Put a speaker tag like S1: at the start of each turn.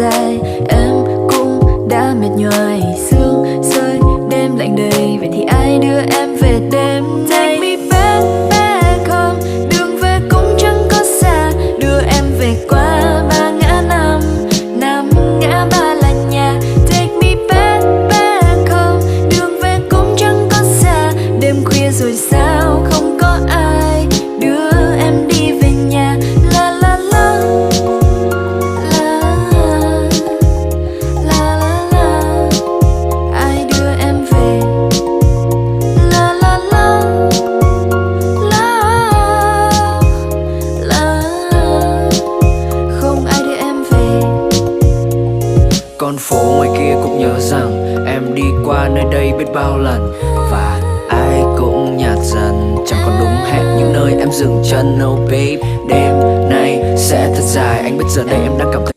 S1: dài, em cũng đã mệt nhoài. Sương rơi đêm lạnh đầy, vậy thì ai đưa em về đêm nay? Take me back home, đường về cũng chẳng có xa, đưa em về qua ba ngã năm, năm ngã ba là nhà. Take me back home, đường về cũng chẳng có xa, đêm khuya rồi sao không có ai đưa em đi về nhà. La la la la la la la, ai đưa em về? La la la la la, không ai đưa em về.
S2: Con phố ngoài kia cũng nhớ rằng em đi qua nơi đây biết bao lần, và ai cũng nhạt dần, chẳng còn đúng hẹn những nơi em dừng chân. Oh babe, đêm nay sẽ thật dài, anh biết giờ đây em đang cảm thấy